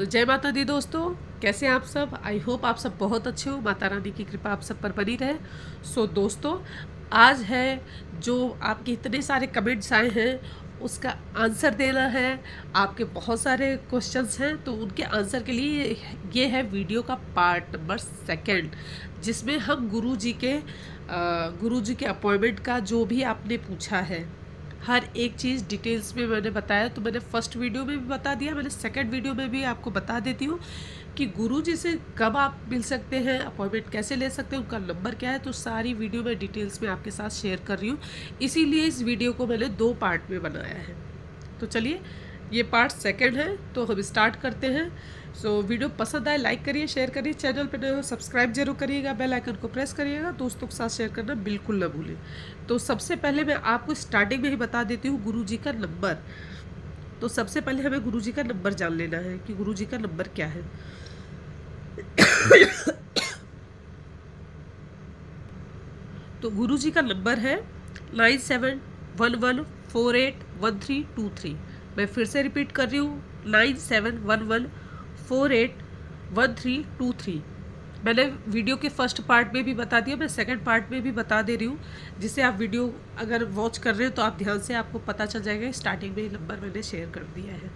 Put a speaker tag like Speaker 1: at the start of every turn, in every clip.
Speaker 1: तो जय माता दी दोस्तों, कैसे हैं आप सब। आई होप आप सब बहुत अच्छे हो, माता रानी की कृपा आप सब पर बनी रहे। दोस्तों, आज है जो आपके इतने सारे कमेंट्स आए हैं उसका आंसर देना है। आपके बहुत सारे क्वेश्चंस हैं तो उनके आंसर के लिए ये है वीडियो का पार्ट नंबर 2, जिसमें हम गुरु जी के अपॉइंटमेंट का जो भी आपने पूछा है हर एक चीज़ डिटेल्स में मैंने बताया। तो मैंने फर्स्ट वीडियो में भी बता दिया, मैंने सेकंड वीडियो में भी आपको बता देती हूँ कि गुरुजी से कब आप मिल सकते हैं, अपॉइंटमेंट कैसे ले सकते हैं, उनका नंबर क्या है। तो सारी वीडियो मैं डिटेल्स में आपके साथ शेयर कर रही हूँ, इसीलिए इस वीडियो को मैंने 2 पार्ट में बनाया है। तो चलिए, ये पार्ट 2 है तो हम स्टार्ट करते हैं। वीडियो पसंद आए लाइक करिए, शेयर करिए, चैनल पर नए हो सब्सक्राइब जरूर करिएगा, बेल आइकन को प्रेस करिएगा, दोस्तों के साथ शेयर करना बिल्कुल ना भूलें। तो सबसे पहले मैं आपको स्टार्टिंग में ही बता देती हूँ गुरुजी का नंबर। तो सबसे पहले हमें गुरुजी का नंबर जान लेना है कि गुरुजी का नंबर क्या है। तो गुरुजी का नंबर है 9711481323। मैं फिर से रिपीट कर रही हूँ, 9711481323। मैंने वीडियो के फर्स्ट पार्ट में भी बता दिया, मैं सेकंड पार्ट में भी बता दे रही हूँ, जिससे आप वीडियो अगर वॉच कर रहे हो तो आप ध्यान से, आपको पता चल जाएगा। स्टार्टिंग में ही नंबर मैंने शेयर कर दिया है।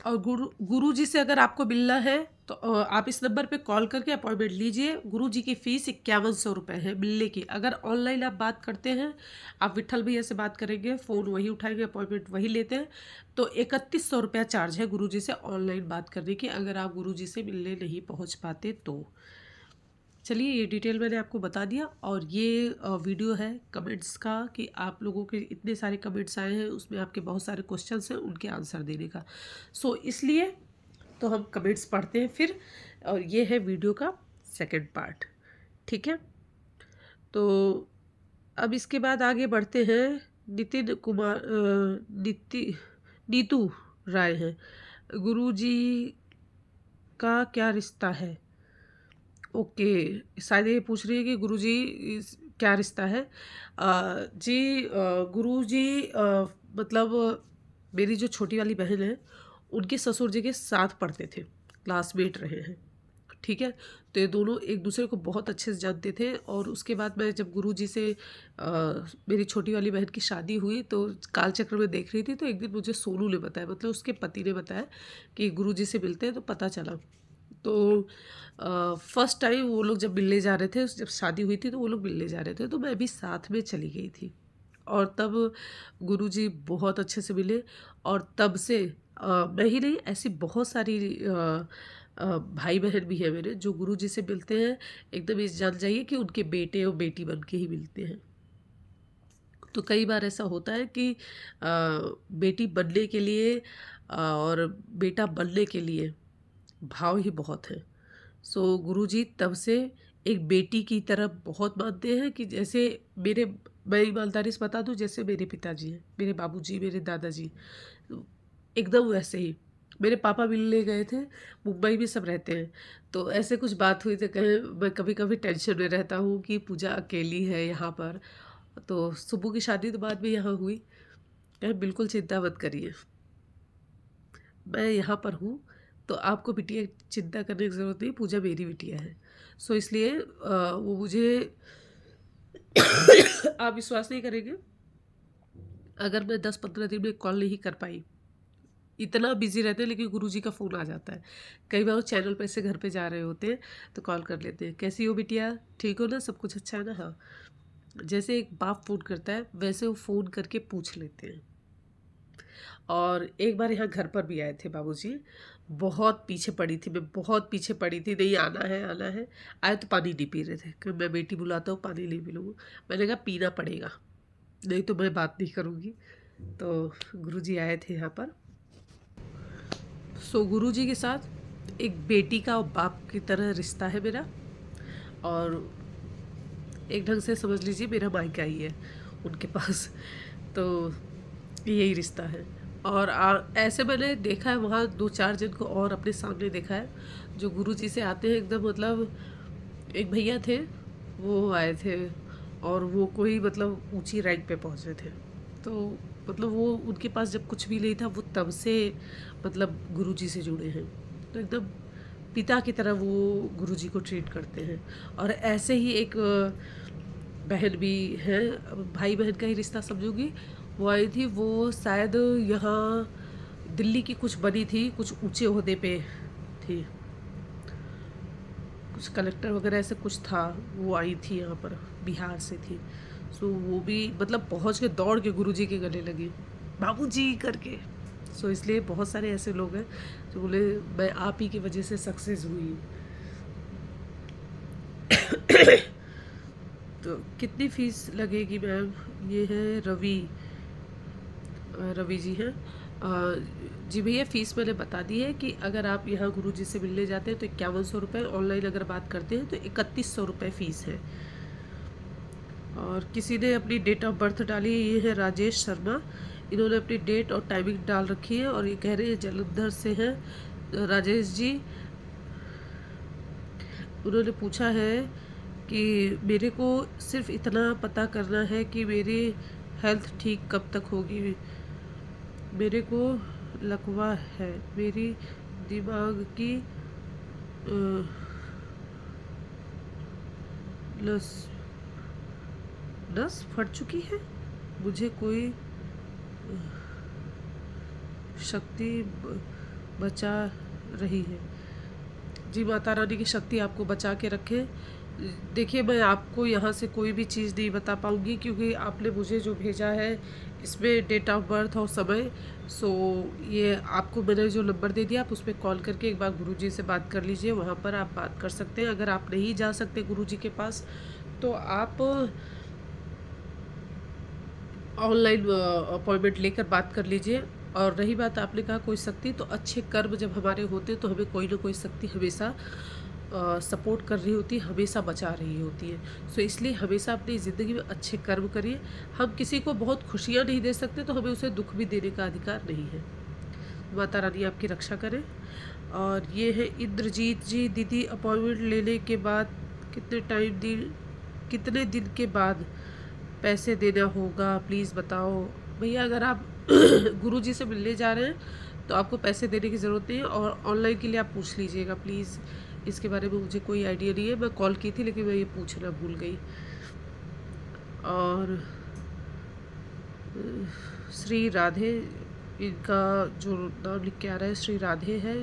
Speaker 1: और गुरु जी से अगर आपको मिलना है तो आप इस नंबर पे कॉल करके अपॉइंटमेंट लीजिए। गुरु जी की फ़ीस 5100 रुपये है मिलने की। अगर ऑनलाइन आप बात करते हैं, आप विट्ठल भैया से बात करेंगे, फ़ोन वही उठाएंगे, अपॉइंटमेंट वही लेते हैं, तो 3100 रुपया चार्ज है गुरु जी से ऑनलाइन बात करने की, अगर आप गुरु जी से मिलने नहीं पहुँच पाते तो। चलिए, ये डिटेल मैंने आपको बता दिया। और ये वीडियो है कमेंट्स का, कि आप लोगों के इतने सारे कमेंट्स आए हैं, उसमें आपके बहुत सारे क्वेश्चंस हैं, उनके आंसर देने का। इसलिए तो हम कमेंट्स पढ़ते हैं फिर। और ये है वीडियो का सेकंड पार्ट, ठीक है। तो अब इसके बाद आगे बढ़ते हैं। नितिन कुमार नीतू राय हैं, गुरुजी का क्या रिश्ता है। ओके, शायद ये पूछ रही है कि गुरुजी क्या रिश्ता है। जी, गुरुजी मतलब मेरी जो छोटी वाली बहन है, उनके ससुर जी के साथ पढ़ते थे, क्लासमेट रहे हैं, ठीक है। तो ये दोनों एक दूसरे को बहुत अच्छे से जानते थे। और उसके बाद मैं जब गुरुजी से मेरी छोटी वाली बहन की शादी हुई तो कालचक्र में देख रही थी, तो एक दिन मुझे सोनू ने बताया, मतलब उसके पति ने बताया कि गुरुजी से मिलते हैं, तो पता चला। तो फर्स्ट टाइम वो लोग जब मिलने जा रहे थे, जब शादी हुई थी तो वो लोग मिलने जा रहे थे, तो मैं भी साथ में चली गई थी। और तब गुरुजी बहुत अच्छे से मिले। और तब से मैं ही नहीं, ऐसी बहुत सारी भाई बहन भी है मेरे जो गुरुजी से मिलते हैं, एकदम इस जान जाइए कि उनके बेटे और बेटी बन के ही मिलते हैं। तो कई बार ऐसा होता है कि बेटी बनने के लिए और बेटा बनने के लिए भाव ही बहुत है। गुरुजी तब से एक बेटी की तरह बहुत मानते हैं, कि जैसे मेरे, मैं ईमानदारी से बता दूं, जैसे मेरे पिताजी हैं, मेरे बाबूजी, मेरे दादाजी, एकदम वैसे ही। मेरे पापा मिलने गए थे, मुंबई में सब रहते हैं, तो ऐसे कुछ बात हुई तो कहें, मैं कभी कभी टेंशन में रहता हूँ कि पूजा अकेली है यहाँ पर। तो सुबह की शादी तो बाद में यहाँ हुई, कहें बिल्कुल चिंता मत करिए, मैं यहाँ पर हूँ, तो आपको बिटिया चिंता करने की ज़रूरत नहीं, पूजा मेरी बिटिया है। इसलिए वो मुझे आप विश्वास नहीं करेंगे, अगर मैं 10-15 दिन में कॉल नहीं कर पाई, इतना बिजी रहते हैं, लेकिन गुरुजी का फ़ोन आ जाता है। कई बार वो चैनल पे से घर पे जा रहे होते हैं तो कॉल कर लेते हैं, कैसी हो बिटिया, ठीक हो ना, सब कुछ अच्छा है ना। हाँ, जैसे एक बाप फ़ोन करता है वैसे वो फ़ोन करके पूछ लेते हैं। और एक बार यहाँ घर पर भी आए थे बाबूजी, बहुत पीछे पड़ी थी मैं, बहुत पीछे पड़ी थी, नहीं आना है आना है। आए तो पानी नहीं पी रहे थे, कि मैं बेटी बुलाता हूँ पानी नहीं पी लूँगा। मैंने कहा पीना पड़ेगा, नहीं तो मैं बात नहीं करूँगी। तो गुरुजी आए थे यहाँ पर। गुरुजी के साथ एक बेटी का और बाप की तरह रिश्ता है मेरा, और एक ढंग से समझ लीजिए मेरा मायका ही है उनके पास। तो यही रिश्ता है। और ऐसे मैंने देखा है वहाँ 2-4 जन को और अपने सामने देखा है जो गुरुजी से आते हैं एकदम, मतलब एक भैया थे, वो आए थे और वो कोई मतलब ऊंची रैंक पे पहुँचे थे। तो मतलब वो उनके पास जब कुछ भी नहीं था वो तब से मतलब गुरुजी से जुड़े हैं। तो एकदम पिता की तरह वो गुरुजी को ट्रीट करते हैं। और ऐसे ही एक बहन भी है, भाई बहन का ही रिश्ता समझूंगी, वो आई थी, वो शायद यहाँ दिल्ली की कुछ बनी थी, कुछ ऊंचे ओहदे पे थी, कुछ कलेक्टर वगैरह ऐसे कुछ था। वो आई थी यहाँ पर, बिहार से थी। सो वो भी मतलब पहुँच के दौड़ के गुरुजी के गले लगी, बाबूजी करके। सो इसलिए बहुत सारे ऐसे लोग हैं जो बोले मैं आप ही की वजह से सक्सेस हुई हूँ। तो कितनी फ़ीस लगेगी मैम? ये है रवि, रवि जी हैं। जी भैया, फ़ीस मैंने बता दी है कि अगर आप यहाँ गुरुजी से मिलने जाते हैं तो 5100 रुपये, ऑनलाइन अगर बात करते हैं तो 3100 रुपये फ़ीस है। और किसी ने अपनी डेट ऑफ बर्थ डाली है, ये है राजेश शर्मा। इन्होंने अपनी डेट और टाइमिंग डाल रखी है और ये कह रहे हैं जलंधर से हैं। राजेश जी, उन्होंने पूछा है कि मेरे को सिर्फ इतना पता करना है कि मेरी हेल्थ ठीक कब तक होगी। मेरे को लकवा है, मेरी दिमाग की नस नस फट चुकी है, मुझे कोई शक्ति बचा रही है। जी, माता रानी की शक्ति आपको बचा के रखे। देखिए, मैं आपको यहाँ से कोई भी चीज़ नहीं बता पाऊँगी क्योंकि आपने मुझे जो भेजा है इसमें डेट ऑफ बर्थ और समय। सो ये आपको मैंने जो नंबर दे दिया, आप उस पर कॉल करके एक बार गुरुजी से बात कर लीजिए, वहाँ पर आप बात कर सकते हैं। अगर आप नहीं जा सकते गुरुजी के पास तो आप ऑनलाइन अपॉइंटमेंट लेकर बात कर लीजिए। और रही बात आपने कहा कोई शक्ति, तो अच्छे कर्म जब हमारे होते तो हमें कोई ना कोई शक्ति हमेशा सपोर्ट कर रही होती है, हमेशा बचा रही होती है। सो इसलिए हमेशा अपनी ज़िंदगी में अच्छे कर्म करिए। हम किसी को बहुत खुशियाँ नहीं दे सकते तो हमें उसे दुख भी देने का अधिकार नहीं है। माता रानी आपकी रक्षा करें। और ये है इंद्रजीत जी, दीदी अपॉइंटमेंट लेने के बाद कितने दिन के बाद पैसे देना होगा, प्लीज़ बताओ। भैया, अगर आप गुरुजी से मिलने जा रहे हैं तो आपको पैसे देने की ज़रूरत नहीं है। और ऑनलाइन के लिए आप पूछ लीजिएगा प्लीज़, इसके बारे में मुझे कोई आइडिया नहीं है। मैं कॉल की थी लेकिन मैं ये पूछना भूल गई। और श्री राधे, इनका जो नाम लिख के आ रहा है श्री राधे है।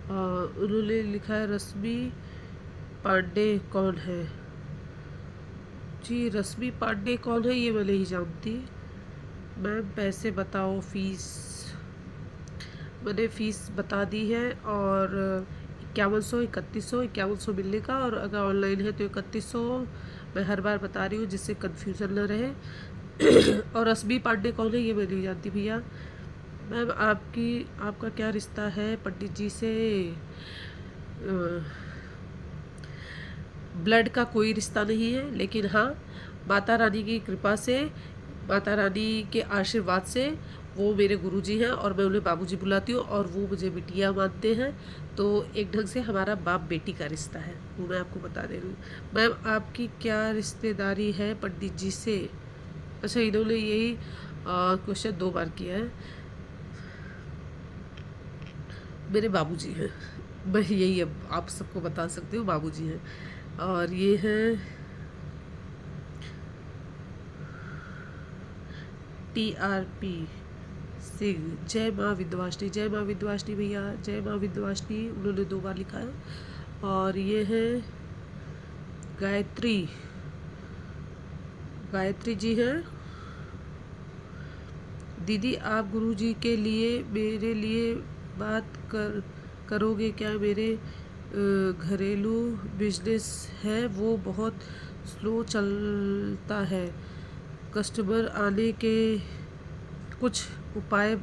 Speaker 1: उन्होंने लिखा है रश्मि पांडे कौन है? जी, रश्मि पांडे कौन है ये मैं नहीं जानती। मैम पैसे बताओ, फ़ीस मैंने फ़ीस बता दी है। और 5100, 3100, 5100 मिलने का, और अगर ऑनलाइन है तो 3100। मैं हर बार बता रही हूँ जिससे कन्फ्यूज़न न रहे। और रश्मि पांडे कौन है ये मैं नहीं जानती भैया। मैम आपका क्या रिश्ता है पंडित जी से? ब्लड का कोई रिश्ता नहीं है, लेकिन हाँ, माता रानी की कृपा से, माता रानी के आशीर्वाद से वो मेरे गुरुजी हैं और मैं उन्हें बाबूजी बुलाती हूँ और वो मुझे बिटिया मानते हैं। तो एक ढंग से हमारा बाप बेटी का रिश्ता है, वो मैं आपको बता दे रही हूँ। मैम आपकी क्या रिश्तेदारी है पंडित जी से? अच्छा, इन्होंने यही क्वेश्चन 2 बार किया है। मेरे बाबूजी हैं, मैं यही अब आप सबको बता सकती हूँ, बाबूजी हैं। और ये है TRP सिंह, जय माँ विंध्यवासिनी। जय माँ विंध्यवासिनी भैया, जय माँ विंध्यवासिनी, उन्होंने 2 बार लिखा है। और ये है गायत्री, गायत्री जी हैं। दीदी आप गुरुजी के लिए मेरे लिए बात करोगे क्या? मेरे घरेलू बिजनेस है वो बहुत स्लो चलता है, कस्टमर आने के कुछ उपाय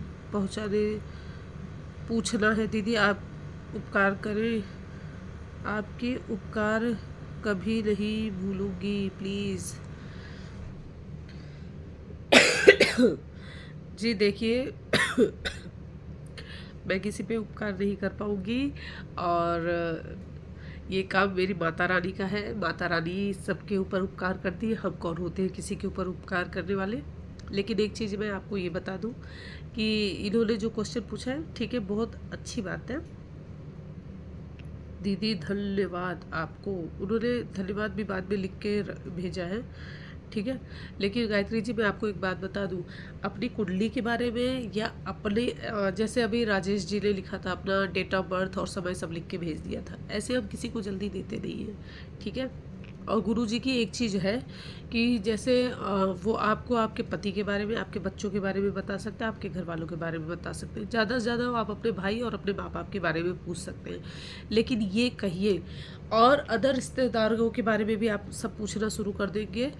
Speaker 1: पूछना है। दीदी आप उपकार करें, आपके उपकार कभी नहीं भूलूंगी, प्लीज़। जी देखिए, मैं किसी पे उपकार नहीं कर पाऊँगी। और ये काम मेरी माता रानी का है। माता रानी सबके ऊपर उपकार करती है, हम कौन होते हैं किसी के ऊपर उपकार करने वाले। लेकिन एक चीज़ मैं आपको ये बता दूं कि इन्होंने जो क्वेश्चन पूछा है, ठीक है, बहुत अच्छी बात है दीदी, धन्यवाद आपको। उन्होंने धन्यवाद भी बाद में लिख के भेजा है, ठीक है। लेकिन गायत्री जी, मैं आपको एक बात बता दूं, अपनी कुंडली के बारे में या अपने जैसे अभी राजेश जी ने लिखा था अपना डेट ऑफ बर्थ और समय सब लिख के भेज दिया था, ऐसे हम किसी को जल्दी देते नहीं हैं, ठीक है। और गुरुजी की एक चीज़ है कि जैसे वो आपको आपके पति के बारे में, आपके बच्चों के बारे में बता सकते हैं, आपके घर वालों के बारे में बता सकते हैं, ज़्यादा से ज़्यादा आप अपने भाई और अपने माँ बाप के बारे में पूछ सकते हैं। लेकिन ये कहिए और अदर रिश्तेदारों के बारे में भी आप सब पूछना शुरू कर देंगे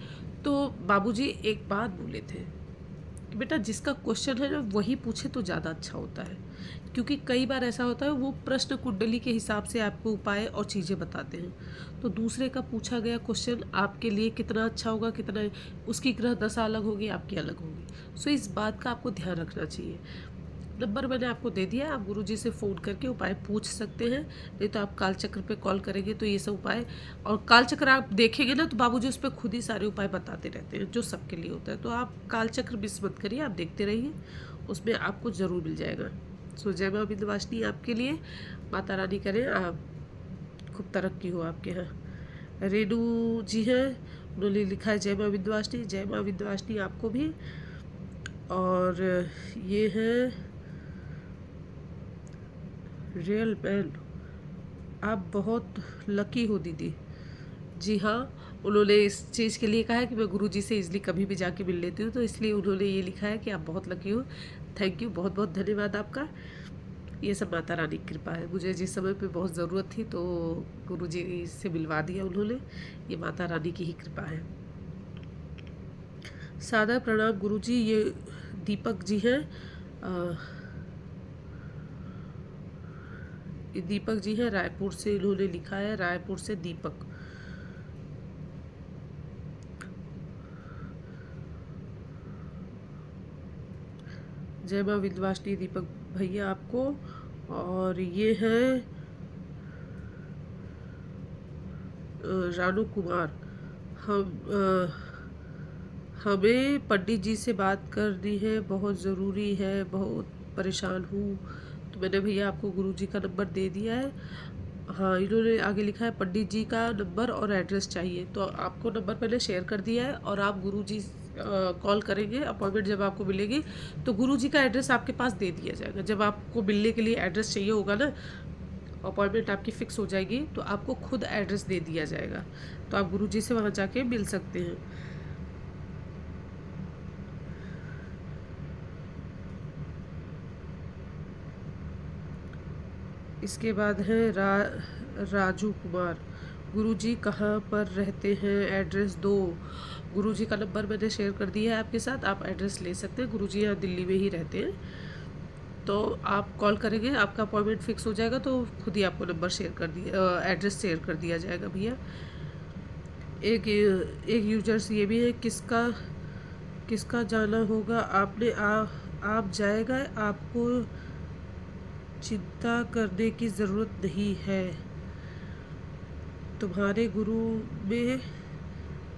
Speaker 1: तो बाबूजी एक बात बोले थे कि बेटा जिसका क्वेश्चन है ना वही पूछे तो ज़्यादा अच्छा होता है, क्योंकि कई बार ऐसा होता है वो प्रश्न कुंडली के हिसाब से आपको उपाय और चीज़ें बताते हैं, तो दूसरे का पूछा गया क्वेश्चन आपके लिए कितना अच्छा होगा, कितना उसकी ग्रह दशा अलग होगी, आपकी अलग होगी। सो इस बात का आपको ध्यान रखना चाहिए। नंबर मैंने आपको दे दिया, आप गुरुजी से फ़ोन करके उपाय पूछ सकते हैं, नहीं तो आप कालचक्र पे कॉल करेंगे तो ये सब उपाय, और कालचक्र आप देखेंगे ना तो बाबूजी उस पर खुद ही सारे उपाय बताते रहते हैं जो सबके लिए होता है। तो आप कालचक्र मिस मत करिए, आप देखते रहिए, उसमें आपको ज़रूर मिल जाएगा। सो जय माँ विंध्यवासिनी आपके लिए, माता रानी करें आप खूब तरक्की हो आपके यहाँ। रेणु जी हैं, उन्होंने लिखा है जय माँ विंध्यवासिनी, जय माँ विंध्यवासिनी आपको भी। और ये है रियल मैन, आप बहुत लकी हो दीदी। जी हाँ, उन्होंने इस चीज़ के लिए कहा है कि मैं गुरुजी से इजली कभी भी जाके मिल लेती हूँ, तो इसलिए उन्होंने ये लिखा है कि आप बहुत लकी हो। थैंक यू, बहुत बहुत धन्यवाद आपका। ये सब माता रानी की कृपा है, मुझे जिस समय पे बहुत ज़रूरत थी तो गुरुजी से मिलवा दिया उन्होंने, ये माता रानी की ही कृपा है। सादा प्रणाम गुरुजी, ये दीपक जी हैं, दीपक जी हैं रायपुर से, इन्होंने लिखा है रायपुर से दीपक। जय माँ विंध्यवासिनी दीपक भैया आपको। और ये है रानू कुमार, हम हमें पंडित जी से बात करनी है, बहुत ज़रूरी है, बहुत परेशान हूँ। तो मैंने भैया आपको गुरुजी का नंबर दे दिया है। हाँ, इन्होंने आगे लिखा है पंडित जी का नंबर और एड्रेस चाहिए, तो आपको नंबर पहले शेयर कर दिया है और आप गुरुजी कॉल करेंगे, अपॉइंटमेंट जब आपको मिलेगी तो गुरुजी का एड्रेस आपके पास दे दिया जाएगा। जब आपको मिलने के लिए एड्रेस चाहिए होगा ना, अपॉइंटमेंट आपकी फ़िक्स हो जाएगी तो आपको खुद एड्रेस दे दिया जाएगा, तो आप गुरुजी से वहाँ जाके मिल सकते हैं। इसके बाद है राजू कुमार, गुरुजी कहाँ पर रहते हैं, एड्रेस दो। गुरुजी का नंबर मैंने शेयर कर दिया है आपके साथ, आप एड्रेस ले सकते हैं। गुरुजी यहाँ दिल्ली में ही रहते हैं, तो आप कॉल करेंगे, आपका अपॉइंटमेंट फिक्स हो जाएगा तो खुद ही आपको नंबर शेयर कर दिया, एड्रेस शेयर कर दिया जाएगा भैया। एक यूजर्स ये भी है, किसका किसका जाना होगा, आपने आप जाएगा, आपको चिंता करने की ज़रूरत नहीं है। तुम्हारे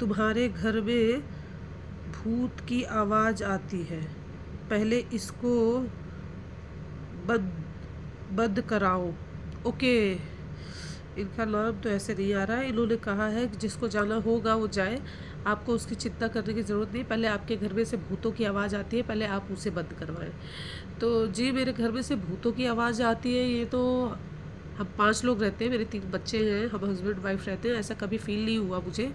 Speaker 1: तुम्हारे घर में भूत की आवाज़ आती है, पहले इसको बंद कराओ। ओके, इनका नाम तो ऐसे नहीं आ रहा है। इन्होंने कहा है कि जिसको जाना होगा वो जाए, आपको उसकी चिंता करने की ज़रूरत नहीं। पहले आपके घर में से भूतों की आवाज़ आती है, पहले आप उसे बंद करवाएं। तो जी, मेरे घर में से भूतों की आवाज़ आती है, ये तो हम 5 लोग रहते हैं, मेरे 3 बच्चे हैं, हम हस्बैंड वाइफ रहते हैं, ऐसा कभी फील नहीं हुआ मुझे।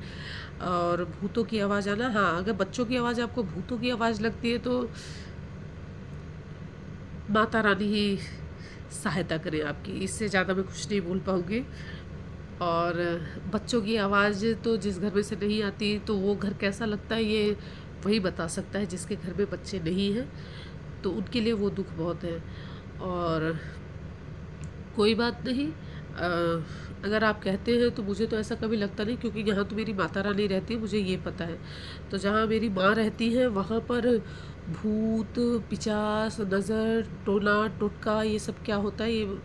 Speaker 1: और भूतों की आवाज़ आना, हाँ, अगर बच्चों की आवाज़ आपको भूतों की आवाज़ लगती है तो माता रानी ही सहायता करें आपकी, इससे ज़्यादा मैं कुछ नहीं बोल पाऊँगी। और बच्चों की आवाज़ तो जिस घर में से नहीं आती तो वो घर कैसा लगता है ये वही बता सकता है, जिसके घर में बच्चे नहीं हैं तो उनके लिए वो दुख बहुत है। और कोई बात नहीं, अगर आप कहते हैं तो मुझे तो ऐसा कभी लगता नहीं, क्योंकि यहाँ तो मेरी माता रानी रहती है, मुझे ये पता है। तो जहाँ मेरी माँ रहती है वहाँ पर भूत पिशाच नज़र टोना टोटका ये सब क्या होता है, ये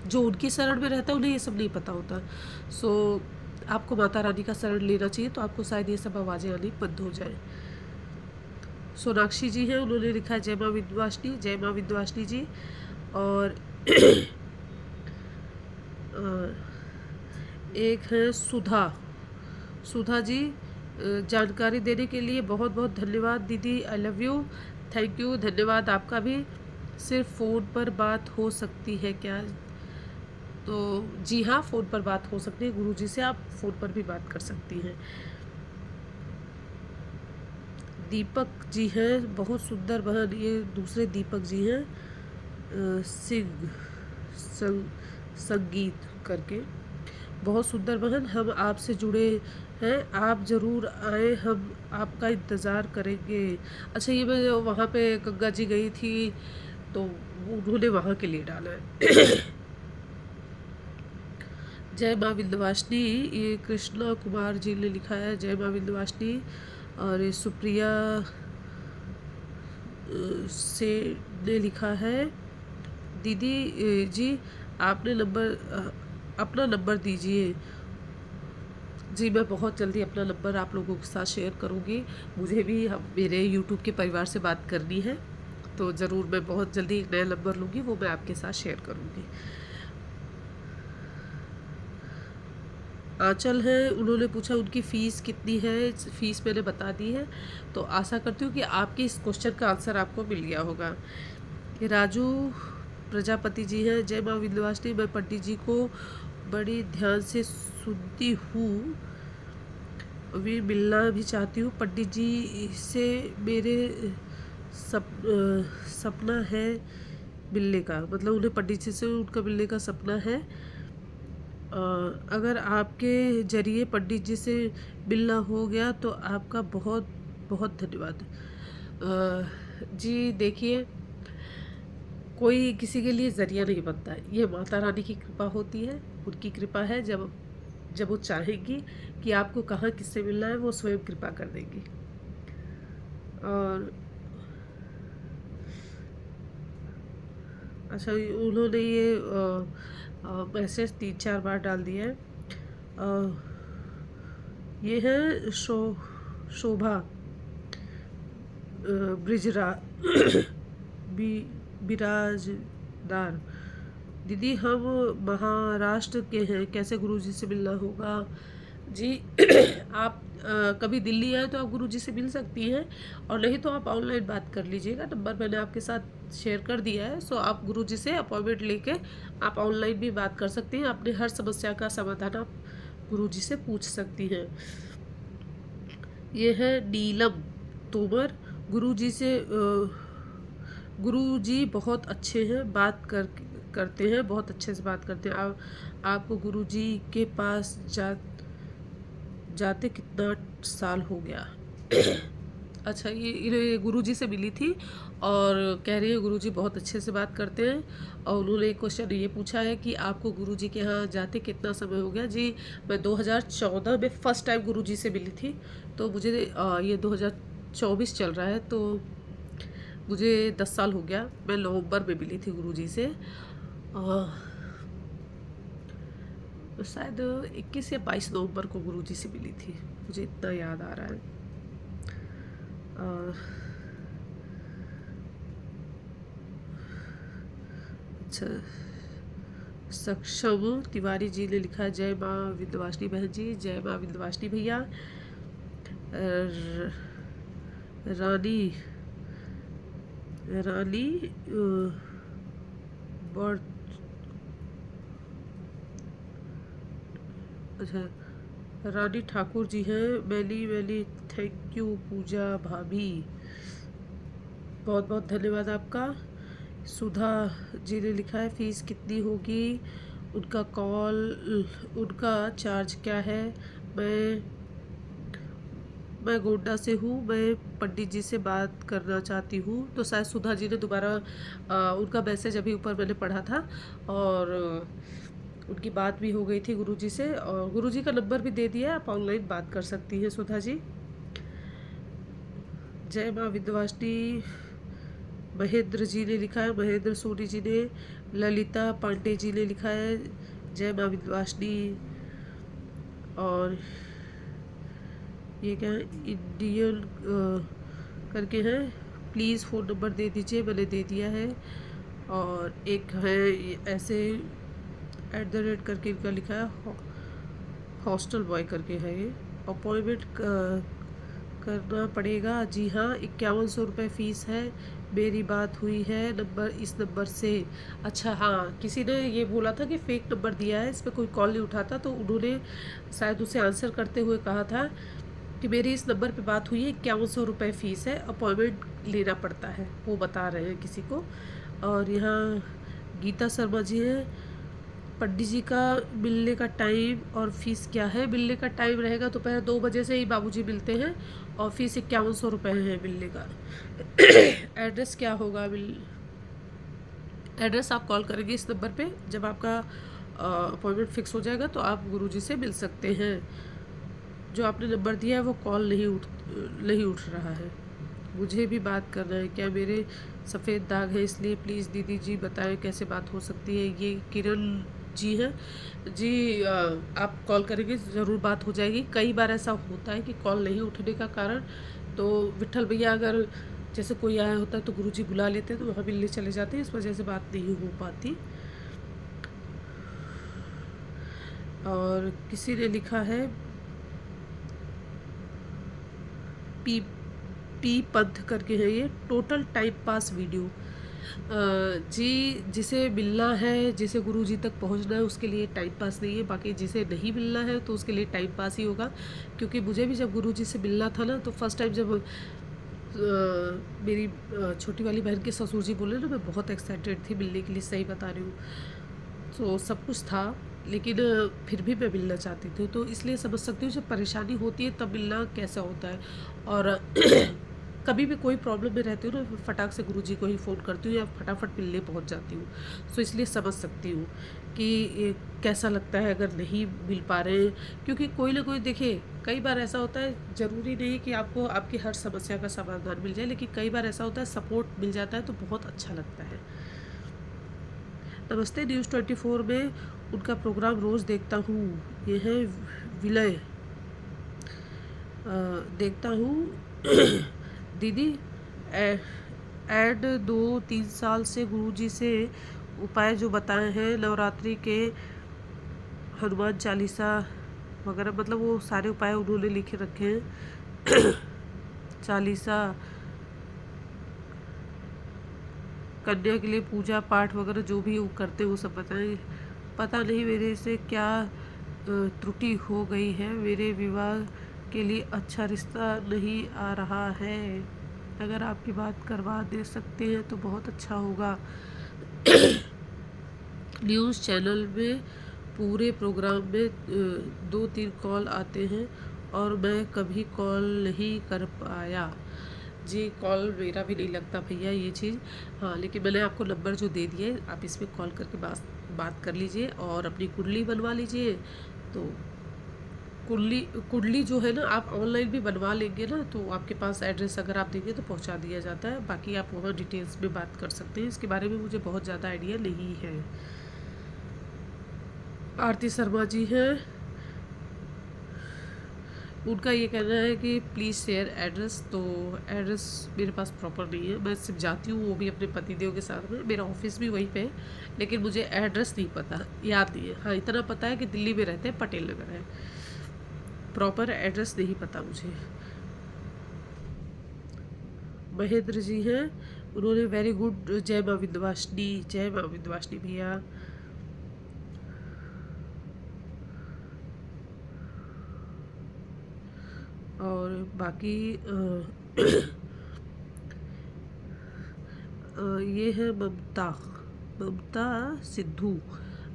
Speaker 1: जो उनकी शरण में रहता है उन्हें ये सब नहीं पता होता। सो आपको माता रानी का शरण लेना चाहिए, तो आपको शायद ये सब आवाज़ें आनी बंद हो जाए। सोनाक्षी जी हैं, उन्होंने लिखा है जय माँ विंध्यवासिनी, जय माँ विंध्यवासिनी जी। और एक है सुधा, सुधा जी, जानकारी देने के लिए बहुत बहुत धन्यवाद दीदी, I love you, thank you, धन्यवाद आपका भी। सिर्फ फ़ोन पर बात हो सकती है क्या? तो जी हाँ, फ़ोन पर बात हो सकती है, गुरुजी से आप फ़ोन पर भी बात कर सकती हैं। दीपक जी हैं, बहुत सुंदर बहन, ये दूसरे दीपक जी हैं, सिंह संगीत करके, बहुत सुंदर बहन, हम आपसे जुड़े हैं, आप ज़रूर आए, हम आपका इंतज़ार करेंगे। अच्छा, ये मैं वहाँ पे गंगा जी गई थी तो उन्होंने वहाँ के लिए डाला है। जय माँ विंध्यवासिनी, ये कृष्णा कुमार जी ने लिखा है जय माँ विंध्यवासिनी। और ये सुप्रिया से ने लिखा है दीदी जी आपने अपना नंबर दीजिए। जी, मैं बहुत जल्दी अपना नंबर आप लोगों के साथ शेयर करूँगी। मुझे भी मेरे यूट्यूब के परिवार से बात करनी है, तो ज़रूर मैं बहुत जल्दी एक नया नंबर लूँगी, वो मैं आपके साथ शेयर करूँगी। आंचल है, उन्होंने पूछा उनकी फ़ीस कितनी है, फ़ीस मैंने बता दी है। तो आशा करती हूँ कि आपके इस क्वेश्चन का आंसर आपको मिल गया होगा। ये राजू प्रजापति जी हैं, जय माँ विंध्यवासिनी, मैं पंडित जी को बड़ी ध्यान से सुनती हूँ, अभी मिलना भी चाहती हूँ पंडित जी से, मेरे सपना है मिलने का, मतलब उन्हें पंडित जी से उनका मिलने का सपना है। अगर आपके ज़रिए पंडित जी से मिलना हो गया तो आपका बहुत बहुत धन्यवाद। जी देखिए, कोई किसी के लिए ज़रिया नहीं बनता है, ये माता रानी की कृपा होती है, उनकी कृपा है, जब जब वो चाहेंगी कि आपको कहाँ किससे मिलना है, वो स्वयं कृपा कर देंगी। और अच्छा, उन्होंने ये मैसेज 3-4 बार डाल दिया है। ये है शोभा ब्रिजरा बी बिराजदार, दीदी हम महाराष्ट्र के हैं, कैसे गुरुजी से मिलना होगा? जी आप कभी दिल्ली आए तो आप गुरुजी से मिल सकती हैं, और नहीं तो आप ऑनलाइन बात कर लीजिएगा, नंबर मैंने आपके साथ शेयर कर दिया है। सो आप गुरुजी से अपॉइंटमेंट लेके आप ऑनलाइन भी बात कर सकती हैं, अपने हर समस्या का समाधान आप गुरुजी से पूछ सकती हैं। ये है नीलम तोमर, गुरुजी से गुरुजी बहुत अच्छे हैं, करते हैं, बहुत अच्छे से बात करते हैं। आपको गुरुजी के पास जाते कितना साल हो गया? अच्छा, ये गुरुजी से मिली थी और कह रही है गुरुजी बहुत अच्छे से बात करते हैं, और उन्होंने एक क्वेश्चन ये पूछा है कि आपको गुरुजी के यहाँ जाते कितना समय हो गया? जी, मैं 2014 में फ़र्स्ट टाइम गुरुजी से मिली थी, तो मुझे ये 2024 चल रहा है, तो मुझे 10 साल हो गया। मैं नवंबर में मिली थी गुरुजी से, शायद 21 या 22 नवंबर को गुरुजी से मिली थी, मुझे इतना याद आ रहा है। अच्छा, सक्षम तिवारी जी ने लिखा है जय माँ विंध्यवासिनी बहन जी, जय माँ विंध्यवासिनी भैया। रानी रानी बर्थ, अच्छा, रानी ठाकुर जी हैं, मैली थैंक यू पूजा भाभी, बहुत बहुत धन्यवाद आपका। सुधा जी ने लिखा है फ़ीस कितनी होगी, उनका चार्ज क्या है? मैं गोड्डा से हूँ, मैं पंडित जी से बात करना चाहती हूँ। तो शायद सुधा जी ने दोबारा उनका मैसेज अभी ऊपर मैंने पढ़ा था, और उनकी बात भी हो गई थी गुरुजी से, और गुरुजी का नंबर भी दे दिया है, आप ऑनलाइन बात कर सकती हैं सुधा जी। जय माँ विंध्यवासिनी, महेंद्र जी ने लिखा है, महेंद्र सोनी जी ने, ललिता पांडे जी ने लिखा है जय माँ विंध्यवासिनी। और ये क्या है, इंडियन करके हैं, प्लीज़ फ़ोन नंबर दे दीजिए, मैंने दे दिया है। और एक है ऐसे @ करके इनका लिखा है, हॉस्टल बॉय करके है ये। अपॉइंटमेंट करना पड़ेगा, जी हाँ, 5100 रुपये फ़ीस है। मेरी बात हुई है नंबर इस नंबर से। अच्छा हाँ, किसी ने ये बोला था कि फ़ेक नंबर दिया है, इस पर कोई कॉल नहीं उठाता, तो उन्होंने शायद उसे आंसर करते हुए कहा था कि मेरी इस नंबर पे बात हुई है, 5100 रुपये फ़ीस है, अपॉइंटमेंट लेना पड़ता है, वो बता रहे हैं किसी को। और यहाँ गीता शर्मा जी हैं, पंडित जी का मिलने का टाइम और फीस क्या है। मिलने का टाइम रहेगा दोपहर 2 बजे से ही बाबूजी मिलते हैं, और फीस 5100 रुपये है मिलने का। एड्रेस क्या होगा, एड्रेस आप कॉल करेंगे इस नंबर पे, जब आपका अपॉइंटमेंट फिक्स हो जाएगा तो आप गुरुजी से मिल सकते हैं। जो आपने नंबर दिया है वो कॉल नहीं उठ रहा है। मुझे भी बात करना है, क्या मेरे सफ़ेद दाग है इसलिए प्लीज़ दीदी जी बताएं कैसे बात हो सकती है। ये किरण जी हैं जी, आप कॉल करेंगे ज़रूर बात हो जाएगी। कई बार ऐसा होता है कि कॉल नहीं उठने का कारण, तो विट्ठल भैया अगर जैसे कोई आया होता है तो गुरुजी बुला लेते हैं, तो वहाँ मिलने चले जाते हैं, इस वजह से बात नहीं हो पाती। और किसी ने लिखा है पी पी पंथ करके है ये, टोटल टाइम पास वीडियो। जी, जिसे मिलना है, जिसे गुरुजी तक पहुंचना है, उसके लिए टाइम पास नहीं है। बाकी जिसे नहीं मिलना है तो उसके लिए टाइम पास ही होगा। क्योंकि मुझे भी जब गुरुजी से मिलना था ना, तो फर्स्ट टाइम जब मेरी छोटी वाली बहन के ससुर जी बोले ना, मैं बहुत एक्साइटेड थी मिलने के लिए, सही बता रही हूँ। तो सब कुछ था, लेकिन फिर भी मैं मिलना चाहती थी, तो इसलिए समझ सकती हूँ जब परेशानी होती है तब मिलना कैसा होता है। और कभी भी कोई प्रॉब्लम में रहती हूँ ना, फटाक से गुरुजी को ही फ़ोन करती हूँ या फटाफट मिलने पहुँच जाती हूँ। तो इसलिए समझ सकती हूँ कि ये कैसा लगता है अगर नहीं मिल पा रहे हैं। क्योंकि कोई ना कोई, देखिए कई बार ऐसा होता है, ज़रूरी नहीं कि आपको आपकी हर समस्या का समाधान मिल जाए, लेकिन कई बार ऐसा होता है सपोर्ट मिल जाता है तो बहुत अच्छा लगता है। नमस्ते, न्यूज़ 24 में उनका प्रोग्राम रोज़ देखता हूँ। ये है विलय, देखता हूँ। दीदी, ऐड 2-3 साल से गुरुजी से उपाय जो बताए हैं नवरात्रि के, हनुमान चालीसा वगैरह, मतलब वो सारे उपाय उन्होंने लिखे रखे हैं। चालीसा, कन्या के लिए पूजा पाठ वगैरह जो भी वो करते हैं वो सब बताएं। पता नहीं मेरे से क्या त्रुटि हो गई है, मेरे विवाह के लिए अच्छा रिश्ता नहीं आ रहा है। अगर आपकी बात करवा दे सकते हैं तो बहुत अच्छा होगा। न्यूज़ चैनल में पूरे प्रोग्राम में 2-3 कॉल आते हैं और मैं कभी कॉल नहीं कर पाया। जी, कॉल मेरा भी नहीं लगता भैया ये चीज़। हाँ, लेकिन मैंने आपको नंबर जो दे दिए, आप इस पर कॉल करके बात कर लीजिए और अपनी कुंडली बनवा लीजिए। तो कुंडली जो है ना, आप ऑनलाइन भी बनवा लेंगे ना, तो आपके पास एड्रेस अगर आप देंगे तो पहुंचा दिया जाता है। बाकी आप वहाँ डिटेल्स में बात कर सकते हैं, इसके बारे में मुझे बहुत ज़्यादा आइडिया नहीं है। आरती शर्मा जी हैं, उनका ये कहना है कि प्लीज़ शेयर एड्रेस। तो एड्रेस मेरे पास प्रॉपर नहीं है, मैं सिर्फ जाती हूँ वो भी अपने पतिदेव के साथ में, मेरा ऑफिस भी वहीं पे है, लेकिन मुझे एड्रेस नहीं पता, याद नहीं है। हाँ, इतना पता है कि दिल्ली में रहते हैं, पटेल नगर है, प्रॉपर एड्रेस नहीं पता मुझे। महेंद्र जी हैं, उन्होंने वेरी गुड, जय माँ विंध्यवासिनी, जय माँ विंध्यवासिनी भैया। और बाकी ये है ममता सिद्धू।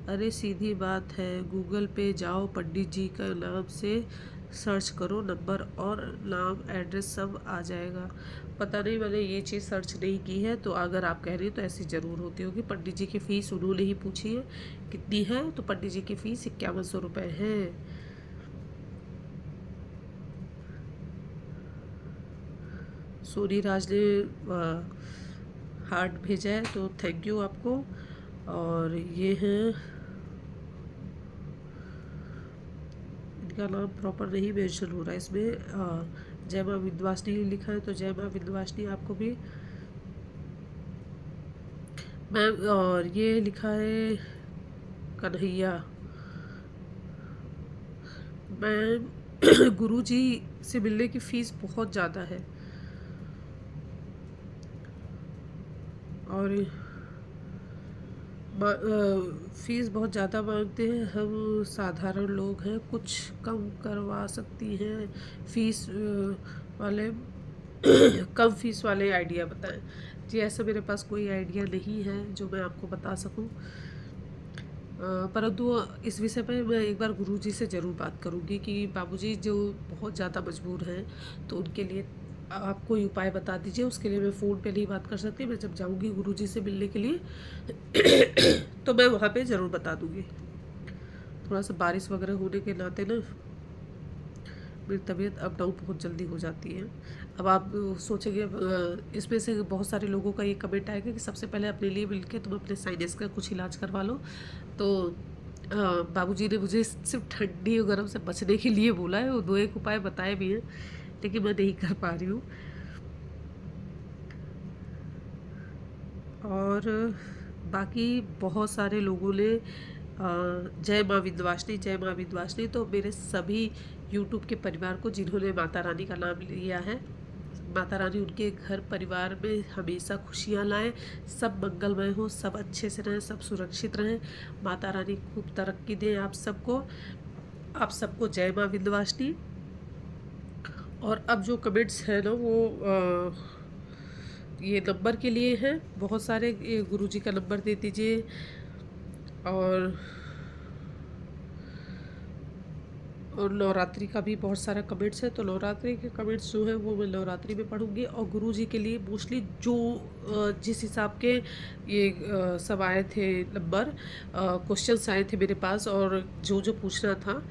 Speaker 1: अरे सीधी बात है, गूगल पे जाओ, पंडित जी का नाम से सर्च करो, नंबर और नाम एड्रेस सब आ जाएगा। पता नहीं, मैंने ये चीज़ सर्च नहीं की है, तो अगर आप कह रही हो तो ऐसी ज़रूर होती होगी। पंडित जी की फ़ीस उन्होंने ही पूछी है कितनी है, तो पंडित जी की फ़ीस 5100 रुपये है। सोनी राज ने हार्ट भेजा है, तो थैंक यू आपको। और ये हैं, इनका नाम प्रॉपर नहीं मेंशन हो रहा है इसमें, जय माँ विंध्यवासिनी लिखा है तो जय माँ विंध्यवासिनी आपको भी मैम। और ये लिखा है कन्हैया मैम। गुरुजी से मिलने की फ़ीस बहुत ज़्यादा है और फ़ीस बहुत ज़्यादा मांगते हैं। हम साधारण लोग हैं, कुछ कम करवा सकती हैं फ़ीस वाले। कम फीस वाले आइडिया बताएं। जी ऐसा मेरे पास कोई आइडिया नहीं है जो मैं आपको बता सकूं, परंतु इस विषय पे मैं एक बार गुरुजी से ज़रूर बात करूंगी कि बाबूजी जो बहुत ज़्यादा मजबूर हैं तो उनके लिए आप कोई उपाय बता दीजिए। उसके लिए मैं फ़ोन पे नहीं बात कर सकती, मैं जब जाऊंगी गुरुजी से मिलने के लिए तो मैं वहाँ पे ज़रूर बता दूंगी। थोड़ा सा बारिश वगैरह होने के नाते ना मेरी तबीयत अप डाउन बहुत जल्दी हो जाती है। अब आप सोचेंगे इसमें से बहुत सारे लोगों का ये कमेंट आएगा कि सबसे पहले अपने लिए मिल के तुम अपने साइनस का कुछ इलाज करवा लो। तो बाबूजी ने मुझे सिर्फ ठंडी और गर्म से बचने के लिए बोला है, वो 2-1 उपाय बताए भी हैं लेकिन मैं नहीं कर पा रही हूँ। और बाकी बहुत सारे लोगों ने जय माँ विंध्यवासिनी जय माँ विंध्यवासिनी, तो मेरे सभी यूट्यूब के परिवार को जिन्होंने माता रानी का नाम लिया है, माता रानी उनके घर परिवार में हमेशा खुशियाँ लाएं, सब मंगलमय हो, सब अच्छे से रहें, सब सुरक्षित रहें। माता रानी खूब तरक्की दें आप सबको। आप सबको जय माँ विंध्यवासिनी। और अब जो कमेंट्स हैं ना वो ये नंबर के लिए हैं बहुत सारे। गुरुजी का नंबर दे दीजिए। और नवरात्रि का भी बहुत सारा कमेंट्स है, तो नवरात्रि के कमेंट्स जो है वो मैं नवरात्रि में पढ़ूंगी। और गुरुजी के लिए मोस्टली जो जिस हिसाब के ये सब आए थे नंबर, क्वेश्चंस आए थे मेरे पास, और जो जो पूछना था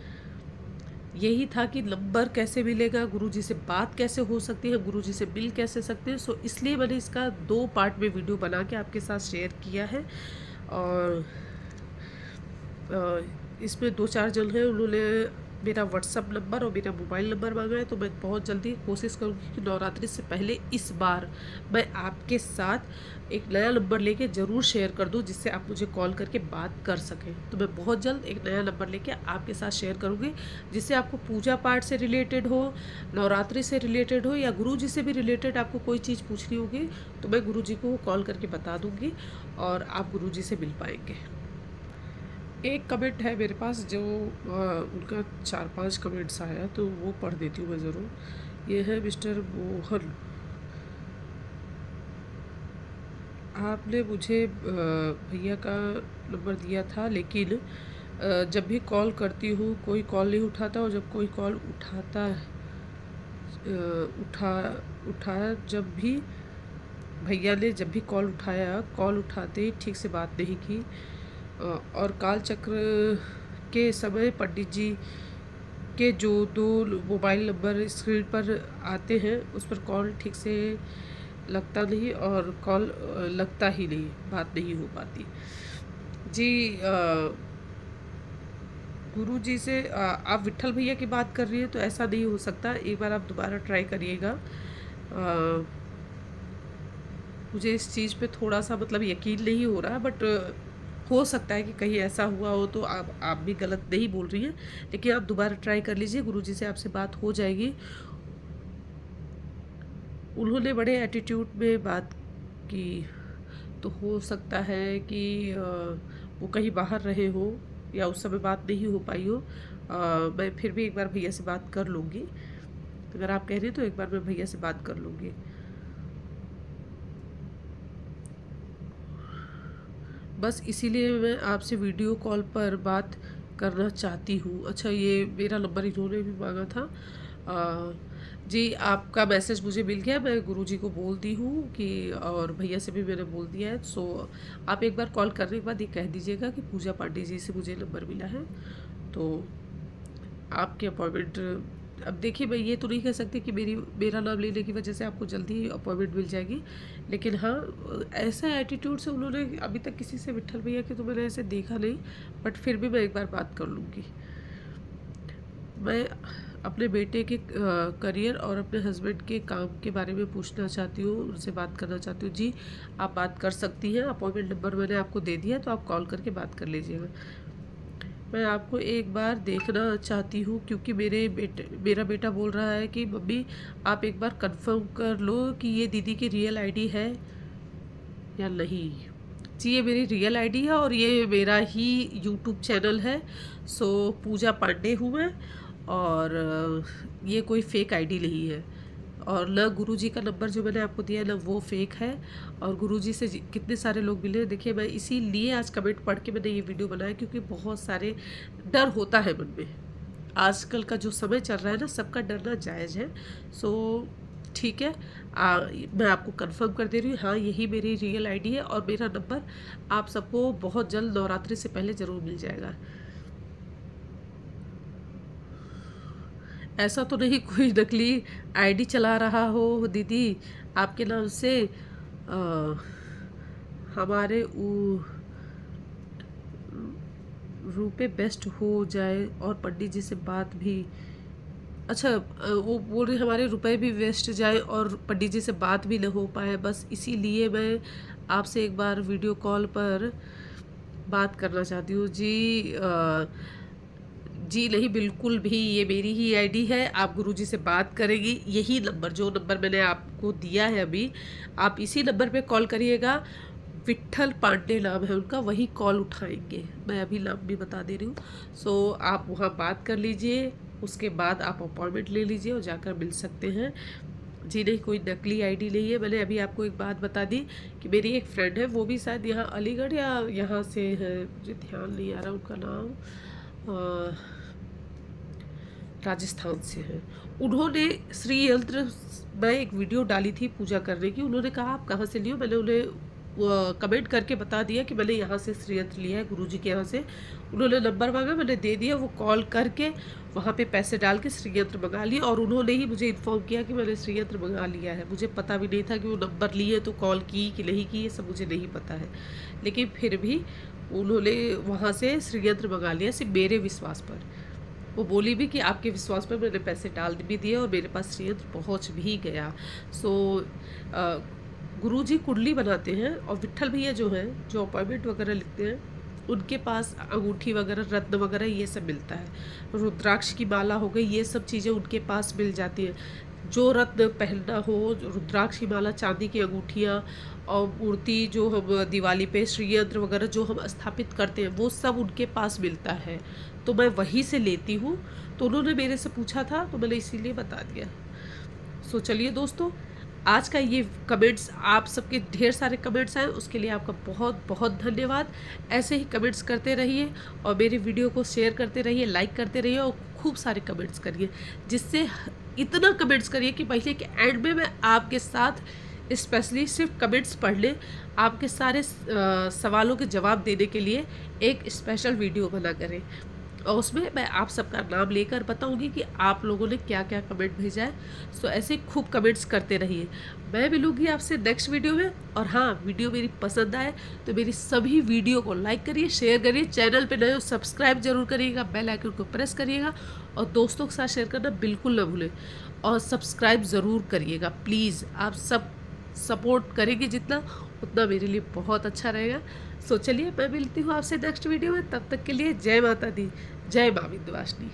Speaker 1: यही था कि नंबर कैसे मिलेगा, गुरुजी से बात कैसे हो सकती है, गुरुजी से मिल कैसे सकते हैं। सो इसलिए मैंने इसका 2 पार्ट में वीडियो बना के आपके साथ शेयर किया है। और इसमें 2-4 जन हैं उन्होंने मेरा व्हाट्सअप नंबर और मेरा मोबाइल नंबर मांगा है, तो मैं बहुत जल्दी कोशिश करूँगी कि नवरात्रि से पहले इस बार मैं आपके साथ एक नया नंबर लेके ज़रूर शेयर कर दूँ जिससे आप मुझे कॉल करके बात कर सकें। तो मैं बहुत जल्द एक नया नंबर लेके आपके साथ शेयर करूँगी जिससे आपको पूजा पाठ से रिलेटेड हो, नवरात्रि से रिलेटेड हो, या गुरुजी से भी रिलेटेड आपको कोई चीज़ पूछनी होगी तो मैं गुरुजी को कॉल करके बता दूँगी और आप गुरुजी से मिल पाएंगे। एक कमेंट है मेरे पास जो उनका 4-5 कमेंट्स आया तो वो पढ़ देती हूँ मैं ज़रूर। ये है मिस्टर मोहन, आपने मुझे भैया का नंबर दिया था लेकिन जब भी कॉल करती हूँ कोई कॉल नहीं उठाता, और जब कोई कॉल उठाता उठाया जब भी भैया ने जब भी कॉल उठाया, कॉल उठाते ही ठीक से बात नहीं की, और काल चक्र के समय पंडित जी के जो 2 मोबाइल नंबर स्क्रीन पर आते हैं उस पर कॉल ठीक से लगता नहीं, और कॉल लगता ही नहीं, बात नहीं हो पाती। जी गुरु जी से आप विट्ठल भैया की बात कर रही हैं तो ऐसा नहीं हो सकता, एक बार आप दोबारा ट्राई करिएगा। मुझे इस चीज़ पे थोड़ा सा मतलब यकीन नहीं हो रहा, बट हो सकता है कि कहीं ऐसा हुआ हो, तो आप भी गलत नहीं बोल रही हैं, लेकिन आप दोबारा ट्राई कर लीजिए, गुरुजी से आपसे बात हो जाएगी। उन्होंने बड़े एटीट्यूड में बात की, तो हो सकता है कि वो कहीं बाहर रहे हो या उस समय बात नहीं हो पाई हो। मैं फिर भी एक बार भैया से बात कर लूँगी, अगर आप कह रही हैं तो एक बार मैं भैया से बात कर लूँगी। बस इसीलिए मैं आपसे वीडियो कॉल पर बात करना चाहती हूँ। अच्छा, ये मेरा नंबर इन्होंने भी मांगा था। जी आपका मैसेज मुझे मिल गया, मैं गुरुजी को बोल दी हूँ कि, और भैया से भी मैंने बोल दिया है। सो आप एक बार कॉल करने के बाद ये कह दीजिएगा कि पूजा पांडे जी से मुझे नंबर मिला है, तो आपकी अपॉइंटमेंट। अब देखिए मैं ये तो नहीं कह सकती कि मेरा नाम लेने की वजह से आपको जल्दी अपॉइंटमेंट मिल जाएगी, लेकिन हाँ ऐसा एटीट्यूड से उन्होंने अभी तक किसी से विट्ठल भैया के तो मैंने ऐसे देखा नहीं, बट फिर भी मैं एक बार बात कर लूँगी। मैं अपने बेटे के करियर और अपने हस्बैंड के काम के बारे में पूछना चाहती हूँ, उनसे बात करना चाहती हूँ। जी, आप बात कर सकती हैं। अपॉइंटमेंट नंबर मैंने आपको दे दिया, तो आप कॉल करके बात कर लीजिएगा। मैं आपको एक बार देखना चाहती हूँ, क्योंकि मेरा बेटा बोल रहा है कि मम्मी आप एक बार कंफर्म कर लो कि ये दीदी की रियल आईडी है या नहीं। जी, ये मेरी रियल आईडी है और ये मेरा ही यूट्यूब चैनल है। सो पूजा पांडे हूँ मैं, और ये कोई फेक आईडी नहीं है। और न गुरुजी का नंबर जो मैंने आपको दिया है, न वो फेक है। और गुरुजी से कितने सारे लोग मिले, देखिए मैं इसीलिए आज कमेंट पढ़ के मैंने ये वीडियो बनाया, क्योंकि बहुत सारे डर होता है मन में। आजकल का जो समय चल रहा है ना, सबका डरना जायज़ है। सो ठीक है, मैं आपको कंफर्म कर दे रही हूँ, हाँ यही मेरी रियल आईडी है। और मेरा नंबर आप सबको बहुत जल्द नवरात्रि से पहले ज़रूर मिल जाएगा। ऐसा तो नहीं कोई नकली आईडी चला रहा हो दीदी आपके नाम से। हमारे रुपए बेस्ट हो जाए और पंडित जी से बात भी। अच्छा, वो बोल रही हमारे रुपए भी वेस्ट जाए और पंडित जी से बात भी न हो पाए, बस इसीलिए मैं आपसे एक बार वीडियो कॉल पर बात करना चाहती हूँ। जी नहीं, बिल्कुल भी ये मेरी ही आईडी है। आप गुरुजी से बात करेंगी, यही नंबर जो नंबर मैंने आपको दिया है अभी, आप इसी नंबर पे कॉल करिएगा। विट्ठल पांडे नाम है उनका, वही कॉल उठाएंगे। मैं अभी नाम भी बता दे रही हूँ। सो आप वहाँ बात कर लीजिए, उसके बाद आप अपॉइंटमेंट ले लीजिए और जाकर मिल सकते हैं। जी नहीं, कोई नकली आईडी नहीं है। मैंने अभी आपको एक बात बता दी कि मेरी एक फ्रेंड है, वो भी शायद यहाँ अलीगढ़ या यहाँ से है, मुझे ध्यान नहीं आ रहा उनका नाम, राजस्थान से है। उन्होंने श्री यंत्र में एक वीडियो डाली थी पूजा करने की। उन्होंने कहा आप कहाँ से लियो, मैंने उन्हें कमेंट करके बता दिया कि मैंने यहाँ से श्री यंत्र लिया है गुरुजी के यहाँ से। उन्होंने नंबर मांगा, मैंने दे दिया। वो कॉल करके वहाँ पे पैसे डाल के श्री यंत्र मंगा लिए, और उन्होंने ही मुझे इन्फॉर्म किया कि मैंने श्री यंत्र मंगा लिया है। मुझे पता भी नहीं था कि वो नंबर लिए तो कॉल की कि नहीं की, ये सब मुझे नहीं पता है। लेकिन फिर भी उन्होंने वहाँ से श्री यंत्र मंगा लिया, सिर्फ मेरे विश्वास पर। वो बोली भी कि आपके विश्वास पर मैंने पैसे डाल भी दिए और मेरे पास श्रीयंत्र पहुंच भी गया। सो गुरुजी कुंडली बनाते हैं, और विट्ठल भैया जो हैं, जो अपॉइंटमेंट वगैरह लिखते हैं, उनके पास अंगूठी वगैरह, रत्न वगैरह ये सब मिलता है। रुद्राक्ष की माला हो गई, ये सब चीज़ें उनके पास मिल जाती हैं। जो रत्न पहनना हो, रुद्राक्ष की माला, चांदी की अंगूठियाँ और मूर्ति जो हम दिवाली पे श्रीयंत्र वगैरह जो हम स्थापित करते हैं, वो सब उनके पास मिलता है। तो मैं वहीं से लेती हूँ। तो उन्होंने मेरे से पूछा था, तो मैंने इसीलिए बता दिया। सो चलिए दोस्तों, आज का ये कमेंट्स, आप सबके ढेर सारे कमेंट्स आए, उसके लिए आपका बहुत बहुत धन्यवाद। ऐसे ही कमेंट्स करते रहिए और मेरी वीडियो को शेयर करते रहिए, लाइक करते रहिए और खूब सारे कमेंट्स करिए। जिससे इतना कमेंट्स करिए कि पहले के एंड में मैं आपके साथ स्पेशली सिर्फ कमेंट्स पढ़ ले, आपके सारे सवालों के जवाब देने के लिए एक स्पेशल वीडियो बना करें, और उसमें मैं आप सबका नाम लेकर बताऊंगी कि आप लोगों ने क्या क्या कमेंट भेजा है। सो ऐसे खूब कमेंट्स करते रहिए। मैं मिलूंगी आपसे नेक्स्ट वीडियो में। और हाँ, वीडियो मेरी पसंद आए तो मेरी सभी वीडियो को लाइक करिए, शेयर करिए, चैनल पे नए हो सब्सक्राइब जरूर करिएगा, बेल आइकन को प्रेस करिएगा और दोस्तों के साथ शेयर करना बिल्कुल ना भूलें। और सब्सक्राइब ज़रूर करिएगा प्लीज़। आप सब सपोर्ट करेंगे जितना, उतना मेरे लिए बहुत अच्छा रहेगा। सो चलिए, मैं मिलती हूँ आपसे नेक्स्ट वीडियो में। तब तक के लिए जय माता दी, जय माँ विंध्यवासिनी।